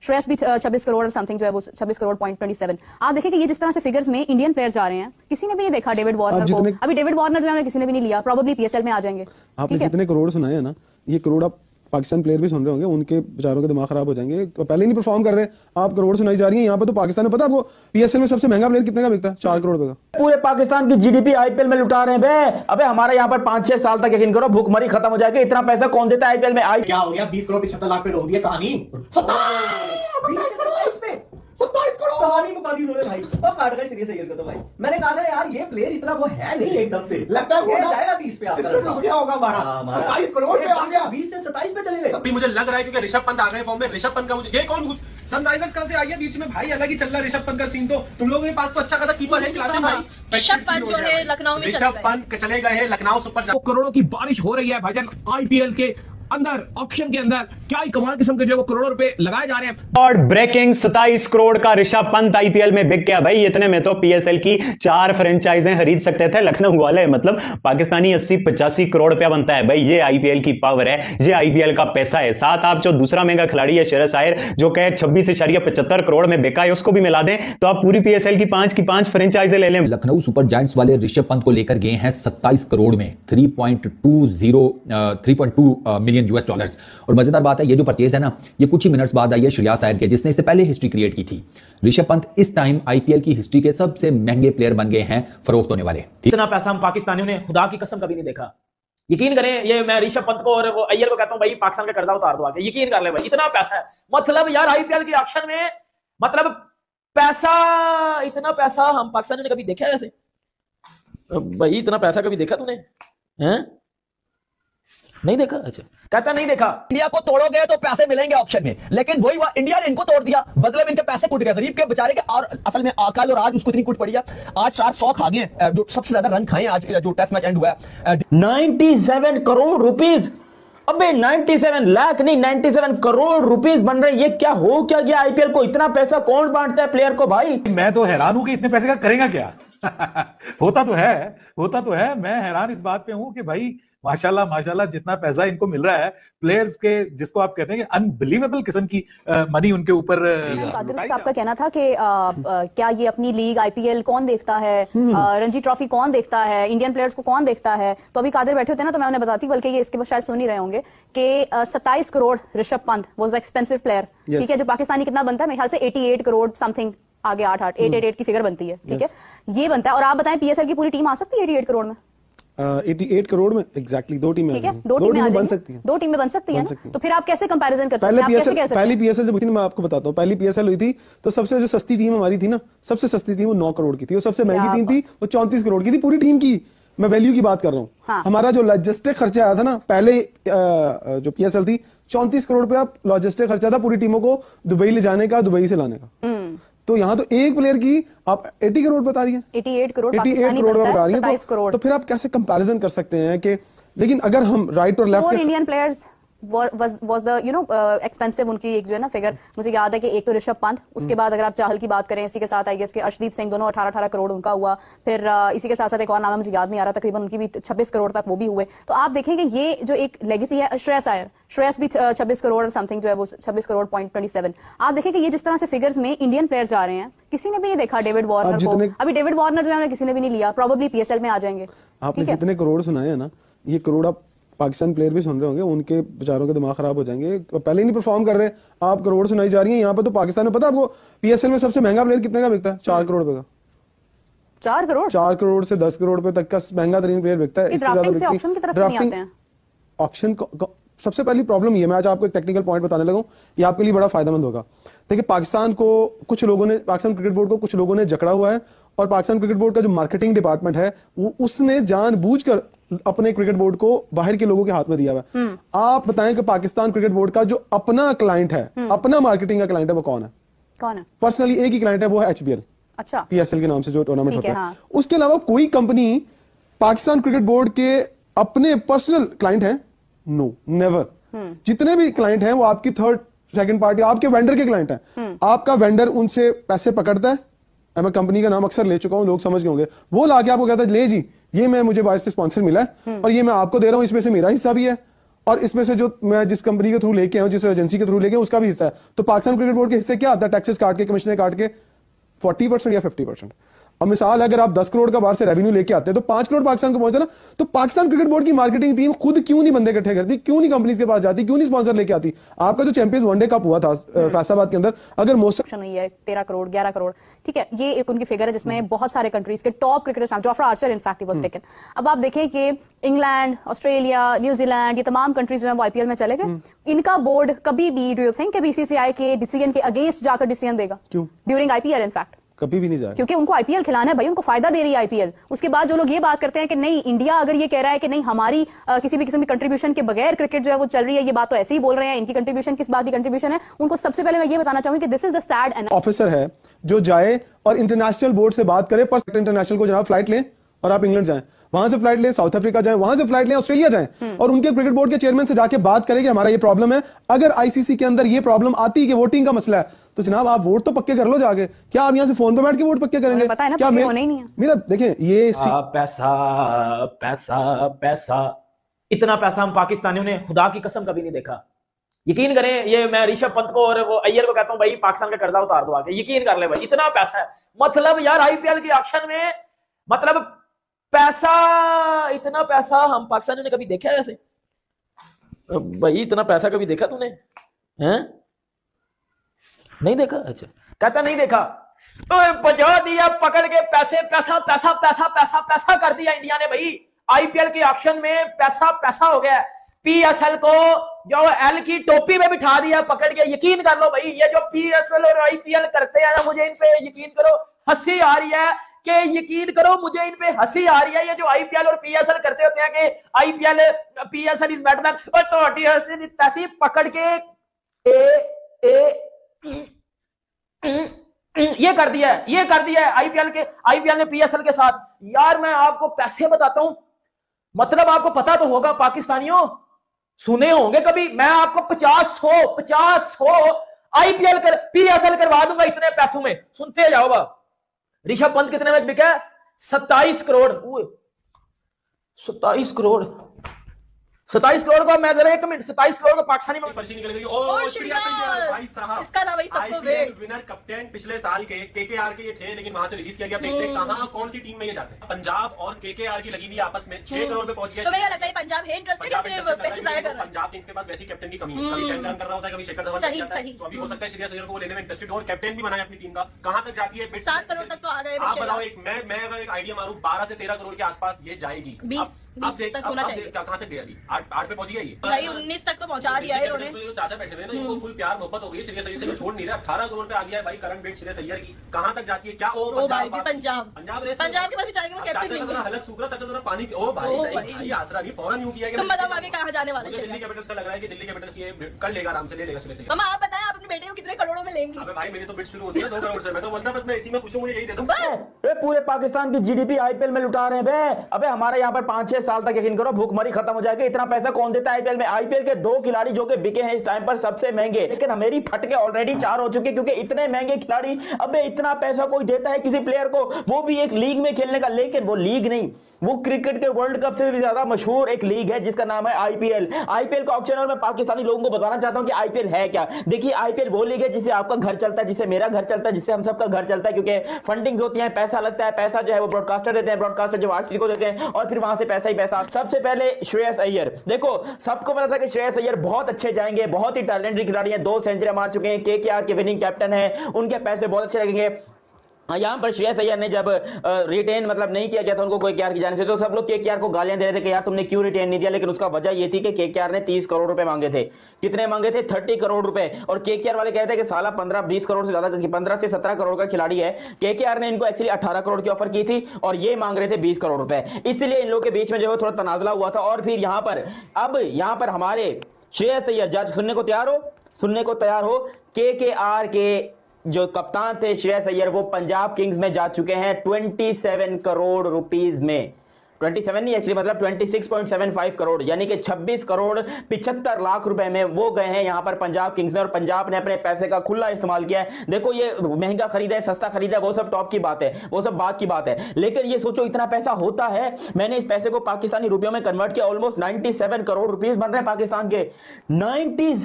श्रेयस भी 26 करोड़ समथिंग जो है वो 26 करोड़ .27। आप देखें कि ये जिस तरह से फिगर्स में इंडियन प्लेयर्स जा रहे हैं, किसी ने भी नहीं देखा डेविड वार्नर को। अभी डेविड वार्नर जो है किसी ने भी नहीं लिया, प्रोबेबली पीएसएल में आ जाएंगे। आपने जितने करोड़ सुनाए हैं ना, ये करोड़ आप पाकिस्तान प्लेयर भी सुन रहे होंगे, उनके बेचारों के दिमाग खराब हो जाएंगे। पहले ही नहीं परफॉर्म कर रहे, आप करोड़ सुनाई जा रही है। यहाँ पे तो पाकिस्तान में पता है आपको पीएसएल में सबसे महंगा प्लेयर कितने का बिकता है? 4 करोड़ रुपए का। पूरे पाकिस्तान की जीडीपी आईपीएल में लुटा रहे हैं बे। अबे हमारे यहाँ पर 5-6 साल तक यकीन करो भूखमरी खत्म हो जाएगी। इतना पैसा कौन देता है आईपीएल में? क्या हो गया? 20 करोड़ 75 लाख पे रोक दिया कहानी। 27 करोड़ कहानी मुका दी उन्होंने भाई। और काट गए श्रेयस अय्यर को तो भाई। मैंने कहा था यार ये प्लेयर इतना वो है नहीं एकदम से। लगता है वो जाएगा 30 पे आकर गया होगा हमारा। 27 करोड़ पे आ गया। 20 से 27 पे चले गए। अभी मुझे लग रहा है क्योंकि ऋषभ पंत आ गए फॉर्म में। ऋषभ पंत का मुझे ये कौन सनराइजर्स कहां से आई है बीच में भाई? अलग ही चल रहा है ऋषभ पंत का सीन। तो तुम लोगों के पास तो अच्छा खासा कीपर है क्लासिक भाई। ऋषभ पंत जो है लखनऊ में ऋषभ पंत चले गए हैं लखनऊ सुपर। करोड़ों की बारिश हो रही है भाईजान आईपीएल के अंदर, ऑप्शन के अंदर। क्या ही कमाल किस्म के जो है वो करोड़ों रुपए लगाए जा रहे हैं। और ब्रेकिंग 27 करोड़ का ऋषभ पंत आईपीएल में बिक गया भाई। इतने में तो पीएसएल की 4 फ्रेंचाइजें खरीद सकते थे लखनऊ वाले। मतलब पाकिस्तानी 80-85 करोड़ रुपया बनता है भाई। ये आईपीएल की पावर है, ये आईपीएल का पैसा है। साथ आप जो दूसरा महंगा खिलाड़ी है श्रेयस अय्यर जो कहे 26.75 करोड़ में बिका है, उसको भी मिला दें तो आप पूरी पीएसएल की 5 फ्रेंचाइजें ले लें। लखनऊ सुपर जायंट्स वाले ऋषभ पंत को लेकर गए हैं 27 करोड़ में 3.2 मिलियन यूएस डॉलर्स। और मजेदार बात है, ये जो परचेज है ना, ये कुछ ही मिनट्स बाद आई है श्रेयस अय्यर के, जिसने इससे पहले हिस्ट्री क्रिएट की थी। ऋषभ पंत इस टाइम आईपीएल की हिस्ट्री के सबसे महंगे प्लेयर बन गए हैं फरोख्त होने वाले। इतना पैसा हम पाकिस्तानियों ने खुदा की कसम कभी नहीं देखा। यकीन करें, ये मैं ऋषभ पंत को और वो अय्यर को कहता हूं भाई पाकिस्तान का कर्जा उतार दो आके। यकीन कर ले भाई, इतना पैसा है। मतलब यार आईपीएल के ऑक्शन में मतलब पैसा, इतना पैसा हम पाकिस्तानियों ने कभी देखा है ऐसे? भाई इतना पैसा कभी देखा तूने? हैं? नहीं देखा? अच्छा, कहता नहीं देखा। इंडिया को तोड़ोगे तो पैसे मिलेंगे ऑप्शन में, लेकिन वही हुआ, इंडिया ने इनको तोड़ दिया, बदले में इनके पैसे कूट गए गरीब के बेचारे के। और असल में कल और आज उसको इतनी कूट पड़ी है, आज 400 खा गए, जो सबसे ज्यादा रन खाए आज जो टेस्ट मैच एंड हुआ है। 97 करोड़ रुपीस। अबे 97 लाख नहीं, 97 करोड़ रुपीस बन रहे। ये क्या हो क्या गया आईपीएल को? इतना पैसा कौन बांटता है प्लेयर को भाई? मैं तो हैरान हूं कि इतने पैसे का करेगा क्या। होता तो है। मैं हैरान इस बात पे हूं कि भाई माशाल्लाह जितना पैसा इनको मिल रहा है प्लेयर्स के, जिसको आप कहते हैं कि अनबिलीवेबल किस्म की मनी उनके ऊपर। कादिर साहब का कहना था कि क्या ये अपनी लीग आईपीएल कौन देखता है, रणजी ट्रॉफी कौन देखता है, इंडियन प्लेयर्स को कौन देखता है? तो अभी कादिर बैठे होते ना तो मैं उन्हें बताती, बल्कि ये इसके बाद शायद सुन ही रहे होंगे कि 27 crore Rishabh Pant was expensive player. ठीक है, जो पाकिस्तानी कितना बनता है मेरे ख्याल से 88 करोड़ समथिंग, आगे 888 की फिगर बनती है। ठीक है, ये बनता है। और आप बताएं पीएसएल की पूरी टीम आ सकती है 88 करोड़ में? 88 करोड़ में एग्जैक्टली 2 टीमें दो टीमें बन सकती हैं। 2 टीमें बन सकती हैं ना? तो फिर आप कैसे कंपैरिजन कर सकते हैं? पहली पीएसएल जब हुई थी, मैं आपको बताता हूँ, पहली पीएसएल हुई थी तो सबसे जो सस्ती टीम हमारी थी ना, सबसे सस्ती थी वो 9 करोड़ की थी। और सबसे महंगी टीम थी वो 34 करोड़ की थी पूरी टीम की। मैं वैल्यू की बात कर रहा हूँ। हाँ। हमारा जो लॉजिस्टिक खर्चा आया था ना पहले, जो पीएसएल थी 34 करोड़ रुपया लॉजिस्टिक खर्चा था पूरी टीमों को दुबई ले जाने का, दुबई से लाने का। तो यहाँ तो एक प्लेयर की आप 80 करोड़ बता रही हैं, 88 करोड़ बता रही हैं। तो फिर आप कैसे कंपैरिजन कर सकते हैं कि, लेकिन अगर हम राइट और left Indian players was the expensive उनकी एक जो है ना फिगर, मुझे याद है कि एक तो ऋषभ पंत, उसके बाद अगर आप चाहल की बात करें, इसी के साथ आई गेस के अर्शदीप सिंह, दोनों 18-18 करोड़ उनका हुआ। फिर इसी के साथ साथ एक और नाम है मुझे याद नहीं आ रहा, तकरीबन उनकी भी 26 करोड़ तक वो भी हुए। तो आप देखेंगे ये जो एक लेगेसी है श्रेयस अय्यर, श्रेयस भी 26 करोड़ समथिंग जो है वो 26 करोड़ .27। आप देखेंगे ये जिस तरह से फिगर्स में इंडियन प्लेयर जा रहे हैं, किसी ने भी नहीं देखा डेविड वार्नर को। अभी डेविड वार्नर जो है किसी ने भी नहीं लिया, प्रोबेबली पीएसएल में आ जाएंगे। आपने जितने करोड़ सुनाए हैं ना, ये करोड़ आप पाकिस्तान प्लेयर भी सुन रहे होंगे, उनके बेचारों के दिमाग खराब हो जाएंगे। पहले ही नहीं परफॉर्म कर रहे, आप करोड़ सुनाई जा रही हैं। यहाँ पे तो पाकिस्तान में पता है आपको पीएसएल में सबसे महंगा प्लेयर कितने का बिकता है? 4 करोड़ रुपए का। 4 करोड़ से 10 करोड़ रुपए तक का महंगा तरीन प्लेयर बिकता है। ऑक्शन सबसे पहली प्रॉब्लम ये, मैं आज आपको एक टेक्निकल पॉइंट बताने लगा हूं, ये आपके लिए बड़ा फायदेमंद होगा। देखिए, पाकिस्तान को कुछ लोगों ने, पाकिस्तान क्रिकेट बोर्ड को कुछ लोगों ने जकड़ा हुआ है, और पाकिस्तान क्रिकेट बोर्ड का जो मार्केटिंग डिपार्टमेंट है वो उसने जानबूझकर अपने क्रिकेट बोर्ड को बाहर के लोगों के हाथ में दिया हुआ है। आप बताएं कि पाकिस्तान क्रिकेट बोर्ड का जो अपना क्लाइंट है, अपना मार्केटिंग का क्लाइंट है, वो कौन है? पर्सनली एक ही क्लाइंट है, वो है एचबीएल। अच्छा, पीएसएल के नाम से जो टूर्नामेंट होता है। हाँ। उसके अलावा कोई कंपनी पाकिस्तान क्रिकेट बोर्ड के अपने पर्सनल क्लाइंट है? No, never. जितने भी क्लाइंट हैं वो आपकी थर्ड सेकंड पार्टी, आपके वेंडर के क्लाइंट हैं। आपका वेंडर उनसे पैसे पकड़ता है, मैं कंपनी का नाम अक्सर ले चुका हूं, लोग समझ गए होंगे। वो लाके आपको कहता है ले जी, ये मैं मुझे बाहर से स्पॉन्सर मिला है और ये मैं आपको दे रहा हूं, इसमें से मेरा हिस्सा भी है और इसमें से जो मैं जिस कंपनी के थ्रू लेके आऊँ, जिस एजेंसी के थ्रू लेके उसका भी हिस्सा है। तो पाकिस्तान क्रिकेट बोर्ड के हिस्से क्या आता है? टैक्सेस काट के, कमीशन काट के 40% या 50%। अब मिसाल अगर आप 10 करोड़ का बाहर से रेवेन्यू लेके आते हैं तो 5 करोड़ पाकिस्तान को पहुंचे ना, तो पाकिस्तान क्रिकेट बोर्ड की मार्केटिंग टीम खुद क्यों नहीं बंदे इकट्ठे करती, क्यों नहीं कंपनीज के पास जाती, क्यों नहीं स्पॉन्सर लेके आती? आपका जो चैंपियंस वनडे कप हुआ था फैसलाबाद के अंदर, अगर मौसम हुई है 13 करोड़ 11 करोड़, ठीक है, ये एक उनकी फिगर है जिसमें बहुत सारे कंट्रीज के top cricketers, Jofra Archer in fact was taken. अब आप देखें कि इंग्लैंड, ऑस्ट्रेलिया, न्यूजीलैंड, ये तमाम कंट्रीज जो है वो आईपीएल में चले गए। इनका बोर्ड कभी भी, डू यू थिंक कि बीसीसीआई के डिसीजन के अगेंस्ट जाकर डिसीजन देगा? क्यों? ड्यूरिंग आईपीएल इनफैक्ट कभी भी नहीं जाएगा, क्योंकि उनको आईपीएल खिलाना है भाई, उनको फायदा दे रही है आईपीएल। उसके बाद जो लोग ये बात करते हैं कि नहीं, इंडिया अगर ये कह रहा है कि नहीं हमारी किसी भी किस्म की कंट्रीब्यूशन के बगैर क्रिकेट जो है वो चल रही है, ये बात तो ऐसे ही बोल रहे हैं। इनकी कंट्रीब्यूशन किस बात की कंट्रीब्यूशन है? उनको सबसे पहले मैं ये बताना चाहूंगी कि this is the sad and officer है जो जाए और इंटरनेशनल बोर्ड से बात करे, पर इंटरनेशनल को जनाब फ्लाइट लें और आप इंग्लैंड जाएं, वहां से फ्लाइट लें साउथ अफ्रीका जाएं, वहां से फ्लाइट लें ऑस्ट्रेलिया जाएं, और उनके क्रिकेट बोर्ड के चेयरमैन से जाके बात करें कि हमारा ये प्रॉब्लम है। अगर आईसीसी के अंदर ये प्रॉब्लम आती है कि वोटिंग का मसला है, तो जनाब आप वोट तो पक्के कर लो जाके। क्या आप यहां से फोन पे बैठ के वोट पक्के करेंगे? पता है ना, क्या पक्के होने ही नहीं है। मेरा देखें ये पैसा पैसा पैसा, इतना पैसा हम पाकिस्तानियों ने खुदा की कसम कभी नहीं देखा। यकीन करें, ये मैं ऋषभ पंत को और वो अय्यर को कहता हूं भाई पाकिस्तान का कर्जा उतार दो आके, यकीन कर ले भाई, इतना पैसा है। मतलब यार आईपीएल के ऑक्शन में मतलब पैसा, इतना पैसा हम पाकिस्तानियों ने कभी देखा है ऐसे? भाई इतना पैसा कभी देखा तूने? हैं? नहीं देखा? अच्छा, कहता नहीं देखा। तो बजा दिया पकड़ के, पैसे पैसा पैसा पैसा पैसा पैसा कर दिया इंडिया ने भाई। आईपीएल के ऑक्शन में पैसा पैसा हो गया। पीएसएल को जो एल की टोपी में बिठा दिया पकड़ के। यकीन कर लो भाई, ये जो पीएसएल और आईपीएल करते हैं ना, मुझे इन पे यकीन करो हंसी आ रही है कि यकीन करो मुझे इन पे हंसी आ रही है। ये जो आईपीएल और पीएसएल करते होते हैं कि आईपीएल पीएसएल इज बैटमैन, और तो हंसी तैसी पकड़ के ये कर दिया है आईपीएल ने पीएसएल के साथ। यार मैं आपको पैसे बताता हूं, मतलब आपको पता तो होगा, पाकिस्तानियों सुने होंगे कभी, मैं आपको 50-100 आईपीएल कर पीएसएल करवा दूंगा इतने पैसों में। सुनते जाओ बा। ऋषभ पंत कितने में बिका? 27 करोड़। 27 करोड़ 27 करोड़ का, मैं जरा 1 मिनट, 27 करोड़ का पाकिस्तानी में पर्ची निकल गई। और भाई साहब, इसका था भाई सबको वेट। विनर कैप्टन पिछले साल के केकेआर के ये थे, लेकिन वहां से रिलीज किया गया। देखते कहां कौन सी टीम में ये जाते हैं। पंजाब और केकेआर की लगी हुई आपस में 6 करोड़ पे पहुंच गए। तो मुझे लगता है पंजाब है इंटरेस्टेड, इसलिए पैसे जाया कर रहा है। पंजाब किंग्स के पास वैसी कैप्टन की कमी है, कभी शैन कर रहा होता है, कभी शेखर धवन सही सही। तो अभी हो सकता है श्रेयस अय्यर को वो लेने में इंटरेस्टेड हो और कैप्टन भी बनाए अपनी टीम का। कहां तक जाती है? 7 करोड़ तक तो आ गए। आप बताओ, मैं अगर एक आइडिया मारूं, 12 से 13 करोड़ के आसपास ये जाएगी। 20 तक होना चाहिए। कहां तक गया अभी? 8 पे पहुंच गई भाई, 19 तक तो पहुंचा दिया है इन्होंने। चाचा बैठे हुए ना, इनको फुल प्यार मोहब्बत हो गई। श्रेयस अय्यर से छोड़ नहीं रहे। 18 करोड़ पे आ गया है भाई करंट रेट श्रेयस अय्यर की। कहां तक जाती है? क्या ओ भाई पंजाब के पास बेचारे वो कैप्टन नहीं है। हलक सूखरा चाचा जरा पानी ओ भाई आसरा नहीं, फौरन यूं किया कि तुम बताओ अभी कहां जाने वाला है? दिल्ली कैपिटल्स का लग रहा है कि दिल्ली कैपिटल्स ये कर लेगा, आराम से ले लेगा श्रेयस अय्यर। मामा आप बताएं, आप अपने बेटे को कितने करोड़ों में लेंगे? अबे भाई मेरी तो बिड शुरू होती है 2 करोड़ से। मैं तो बोलता बस मैं इसी में खुश हूं, मुझे यही दे दो। पूरे पाकिस्तान की जीडीपी आईपीएल में लुटा रहे हैं बे। अबे हमारे यहाँ पर 5-6 साल तक यकीन करो भूखमरी खत्म हो जाएगी। इतना पैसा कौन देता है आईपीएल में? आईपीएल के 2 खिलाड़ी जो कि बिके हैं इस टाइम पर सबसे महंगे, लेकिन मेरी फटके ऑलरेडी 4 हो चुके क्योंकि इतने महंगे खिलाड़ी। अबे इतना पैसा कोई देता है किसी प्लेयर को, वो भी एक लीग में खेलने का? लेकिन वो लीग नहीं, वो क्रिकेट के वर्ल्ड कप से भी ज्यादा मशहूर एक लीग है जिसका नाम है आईपीएल। आईपीएल का ऑक्शन, और मैं पाकिस्तानी लोगों को बताना चाहता हूं कि आईपीएल है क्या। देखिए आईपीएल वो लीग है जिससे आपका घर चलता है, जिससे मेरा घर चलता है, जिससे हम सबका घर चलता है, क्योंकि फंडिंग्स होती है, पैसा लगता है। पैसा जो है वो ब्रॉडकास्टर देते हैं, ब्रॉडकास्टर जो आरसीसी को देते हैं, और फिर वहां से पैसा ही पैसा। सबसे पहले श्रेयस अय्यर, देखो सबको पता था कि श्रेयस अय्यर बहुत अच्छे जाएंगे, बहुत ही टैलेंटेड खिलाड़ी हैं, 2 सेंचुरी मार चुके हैं, केकेआर के विनिंग कैप्टन है, उनके पैसे बहुत अच्छे लगेंगे। यहाँ पर श्रेयस अय्यर ने जब रिटेन मतलब नहीं किया गया था उनको केकेआर की जाने से, तो सब लोग केकेआर को गालियां दे रहे थे कि यार तुमने क्यों रिटेन नहीं दिया। लेकिन उसका वजह ये थी कि केकेआर ने 30 करोड़ रुपए मांगे थे। कितने मांगे थे? 30 करोड़ रुपए। और केकेआर वाले कहते हैं कि साला 15-20 करोड़ से ज्यादा, 15 से 17 करोड़ का खिलाड़ी है। केकेआर ने इनको एक्चुअली 18 करोड़ की ऑफर की थी और ये मांग रहे थे 20 करोड़ रुपए। इसलिए इन लोगों के बीच में जो है थोड़ा तनाजला हुआ था। और फिर यहाँ पर हमारे श्रेयस अय्यर, जज सुनने को तैयार हो, केकेआर के जो कप्तान थे श्रेयस अय्यर, वो पंजाब किंग्स में जा चुके हैं 27 करोड़ रुपीस में। 27 नहीं एक्चुअली, मतलब 26.75 करोड़, यानी कि 26 करोड़ 75 लाख रुपए में वो गए हैं यहां पर पंजाब किंग्स में, और पंजाब ने अपने पैसे का खुला इस्तेमाल किया है। देखो ये महंगा खरीदा है, सस्ता खरीदा है, वो सब टॉप की बात है, वो सब बात की बात है, लेकिन ये सोचो इतना पैसा होता है। मैंने इस पैसे को पाकिस्तानी रुपयों में कन्वर्ट किया, ऑलमोस्ट 97 करोड़ रुपीस बन रहे हैं पाकिस्तान के। 97